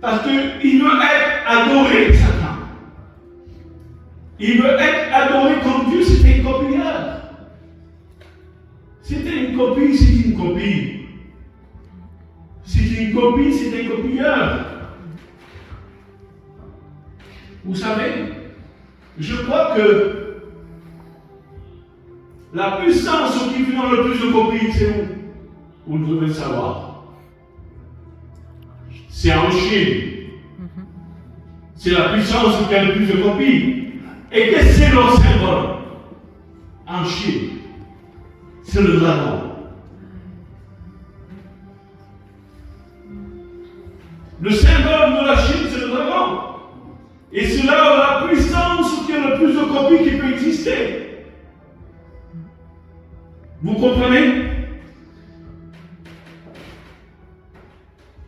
Parce qu'il veut être adoré, Satan. Il veut être adoré comme Dieu, c'était une copieur. C'était une copie, c'est une copie. C'est une copie, c'est un copieur. Vous savez, je crois que la puissance qui fait le plus de copies, c'est où? Vous devez le savoir. C'est en Chine. C'est la puissance qui a le plus de copies. Et qu'est-ce que c'est leur symbole? En Chine, c'est le dragon. Le symbole de la Chine, c'est le dragon. Et c'est là la puissance qui a le plus de copies qui peut exister. Vous comprenez?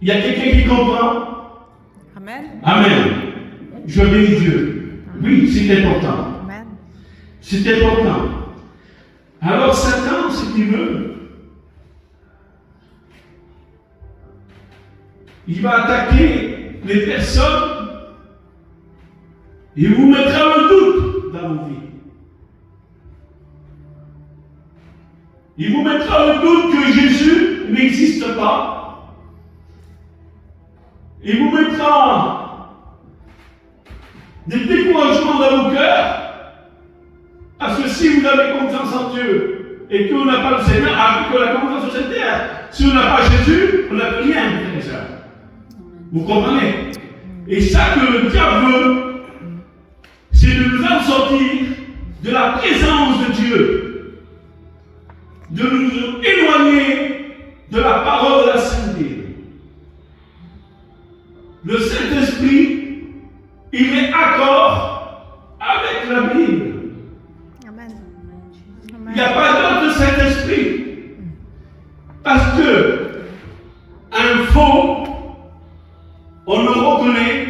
Il y a quelqu'un qui comprend? Amen. Amen. Je bénis Dieu. Oui, c'est important. Amen. C'est important. Alors Satan, ce qu'il veut, il va attaquer les personnes et vous mettra le doute dans vos vies. Il vous mettra le doute que Jésus n'existe pas. Il vous mettra des découragements dans vos cœurs. Parce que si vous avez confiance en Dieu et qu'on n'a pas le Seigneur, avec la confiance sur cette terre, si on n'a pas Jésus, on n'a plus rien, frères et sœurs. Vous comprenez? Et ça que le diable veut, c'est de nous en sortir de la présence de Dieu, de nous éloigner de la parole de la sainteté. Le Saint-Esprit, il est accord avec la Bible. Amen. Il n'y a pas d'autre Saint-Esprit. Parce que un faux, on le reconnaît,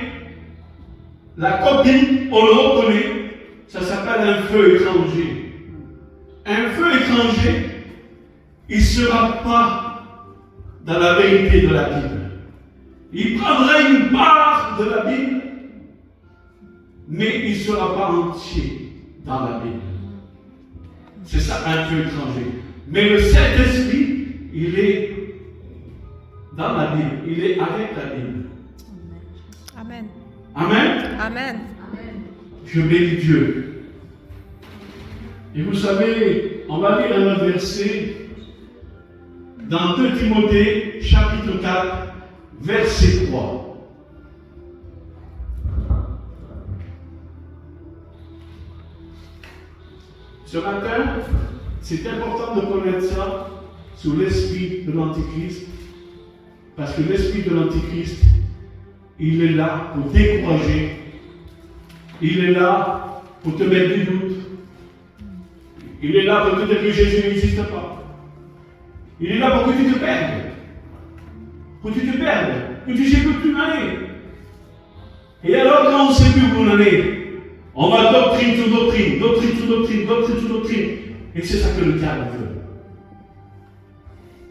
la copie, on le reconnaît, ça s'appelle un feu étranger. Un feu étranger, il ne sera pas dans la vérité de la Bible. Il prendrait une part de la Bible, mais il ne sera pas entier dans la Bible. C'est ça un feu étranger. Mais le Saint-Esprit, il est dans la Bible, il est avec la Bible. Amen. Amen. Amen. Je bénis Dieu. Et vous savez, on va lire un autre verset dans 2 Timothée, chapitre 4, verset 3. Ce matin, c'est important de connaître ça sur l'esprit de l'Antichrist, parce que l'esprit de l'Antichrist, il est là pour décourager, il est là pour te mettre des doutes, il est là pour te dire que Jésus n'existe pas, il est là pour que tu te perdes, que tu ne sais plus où tu en es. Et alors quand on ne sait plus où on en est, on va doctrine sur doctrine, doctrine sur doctrine, doctrine sur doctrine, et c'est ça que le diable veut.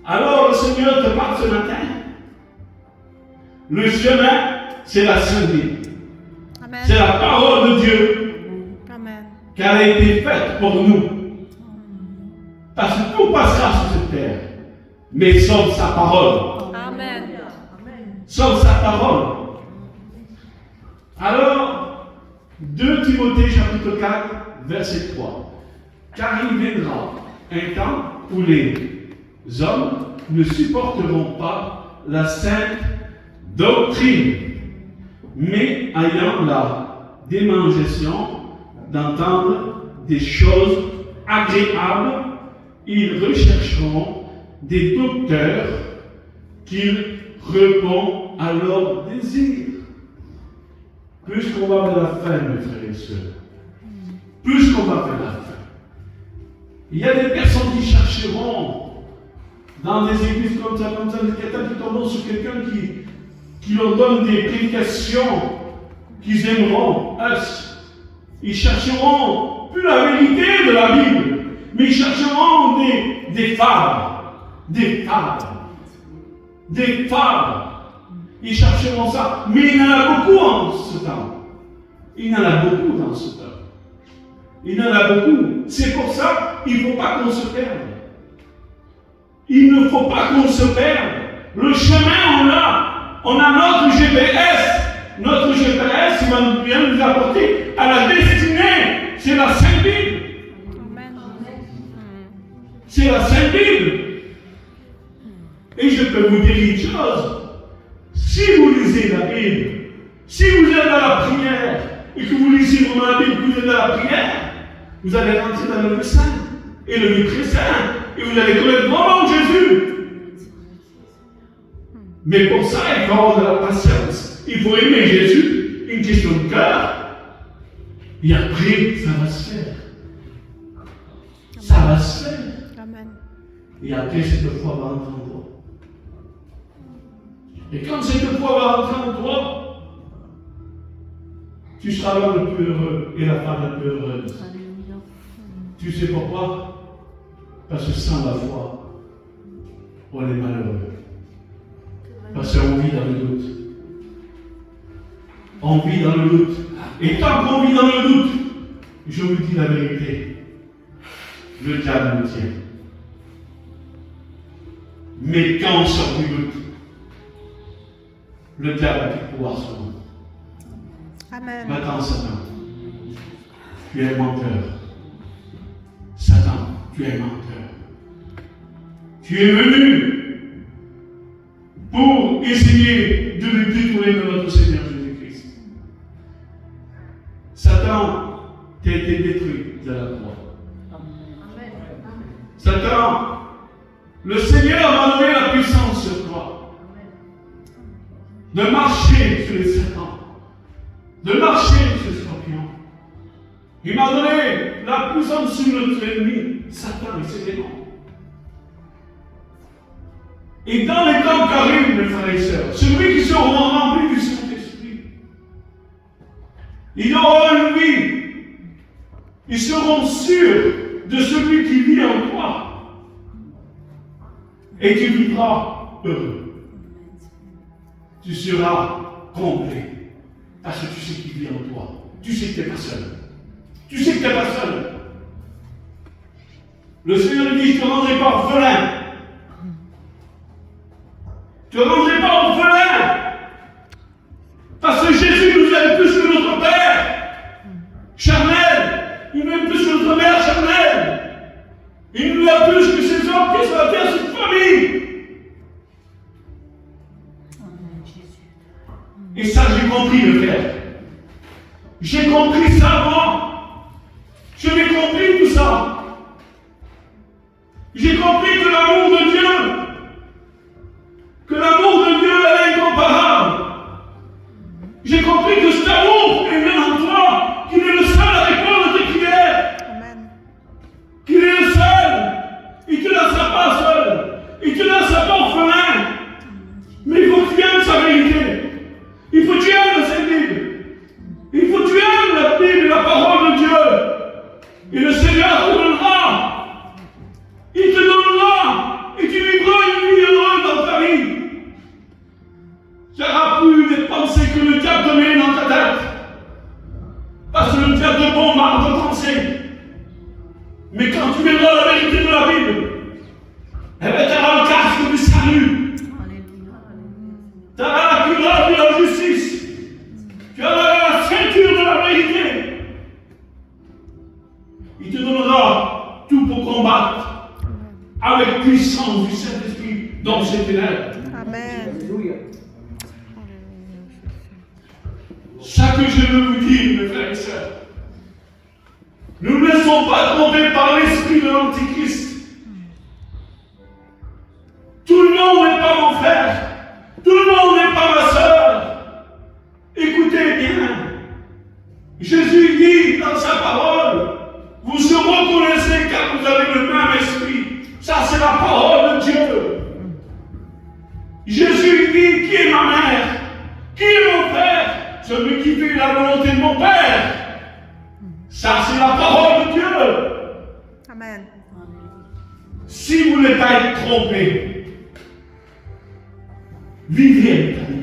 Alors le Seigneur te parle ce matin. Le chemin, c'est la sainteté. C'est la parole de Dieu. Amen. Qui a été faite pour nous. Parce que tout passera sur cette terre. Mais sauf sa parole. Amen. Sauf sa parole. Alors, 2 Timothée chapitre 4, verset 3. Car il viendra un temps où les hommes ne supporteront pas la sainte doctrine, mais ayant la démangeaison d'entendre des choses agréables, ils rechercheront des docteurs qui répondent à leurs désirs. Plus qu'on va vers la fin, mes frères et sœurs, plus qu'on va vers la fin, il y a des personnes qui chercheront dans des églises comme ça, quelqu'un qui tombe sur quelqu'un qui leur donne des prédications qu'ils aimeront. Ils chercheront plus la vérité de la Bible, mais ils chercheront des fables, des fables, des fables. Ils chercheront ça. Mais il y en a beaucoup en ce temps. Il y en a beaucoup dans ce temps. Il y en a beaucoup. C'est pour ça qu'il ne faut pas qu'on se perde. Il ne faut pas qu'on se perde. Le chemin, on l'a. On a notre GPS. Notre GPS, il va bien nous apporter à la destinée. C'est la Sainte Bible. Amen. C'est la Sainte Bible. Et je peux vous dire une chose. Si vous lisez la Bible, si vous êtes dans la prière, et que vous lisez vraiment la Bible, que vous êtes dans la prière, vous allez rentrer dans le lieu saint, et le lieu très saint, et vous allez connaître vraiment Jésus. Mais pour ça, il faut avoir de la patience. Il faut aimer Jésus, une question de cœur. Et après, ça va se faire. Ça va se faire. Amen. Et après, cette foi va rentrer en toi. Et quand cette foi va rentrer en toi, tu seras l'homme le plus heureux et la femme la plus heureuse. Tu sais pourquoi? Parce que sans la foi, on est malheureux. Parce qu'on vit dans le doute. On vit dans le doute. Et tant qu'on vit dans le doute, je vous dis la vérité, le diable nous tient. Mais quand on sort du doute, le diable a pu pouvoir sur nous. Amen. Maintenant, Satan, tu es un menteur. Satan, tu es un menteur. Tu es venu pour essayer de nous détourner de notre Seigneur Jésus-Christ. Satan, tu as été détruit de la croix. Satan, le Seigneur m'a donné la puissance sur toi. De marcher sur les serpents. De marcher sur les scorpions. Il m'a donné la puissance sur notre ennemi, Satan et ses démons. Et dans les temps qui arrivent, mes frères et sœurs, celui qui sera rempli du Saint-Esprit, il aura une vie. Ils seront sûrs de celui qui vit en toi. Et tu vivras heureux. Tu seras complet. Parce que tu sais qu'il vit en toi. Tu sais que tu n'es pas seul. Tu sais que tu n'es pas seul. Le Seigneur dit, je ne te rendrai pas orphelin. Je ne te rendrai pas orphelin. Parce que Jésus nous aime plus que notre Père charnel. Il nous aime plus que notre Mère charnelle. Il nous aime plus que ces hommes qui sont à la terre, cette famille. Et ça, j'ai compris, le frère. J'ai compris ça, moi. Je l'ai compris tout ça. J'ai compris que l'amour de Dieu est incomparable. J'ai compris que cet amour est bien en toi, qu'il est le seul à répondre à tes prières. Amen. Qu'il est le seul. Il ne te laissera pas seul. Il ne te laissera pas orphelin. Mais il faut que tu aimes sa vérité. Il faut que tu aimes cette Bible. Il faut que tu aimes la Bible et la parole de Dieu. Et le Seigneur te donnera. Il te donnera. Et tu vivras une vie heureuse dans ta vie. Tu n'auras plus des pensées que le diable te met dans ta tête. Parce que le diable te bombarde de pensées. Mais quand tu verras la vérité de la Bible, eh bien, tu auras le casque du salut. Tu auras la culotte de la justice. Tu auras la ceinture de la vérité. Il te donnera tout pour combattre avec puissance du Saint-Esprit dans ces ténèbres. Amen. Ça que je veux vous dire, mes frères et sœurs. Ne nous laissons pas tromper par l'esprit de l'Antichrist. Tout le monde n'est pas mon frère. Tout le monde n'est pas ma sœur. Écoutez bien. Jésus dit dans sa parole, vous se reconnaissez car vous avez le même esprit. Ça, c'est la parole de Dieu. Jésus dit, qui est ma mère? Qui est mon frère? Celui qui fait la volonté de mon Père. Ça, c'est la parole de Dieu. Amen. Si vous ne voulez pas être trompé, vivez avec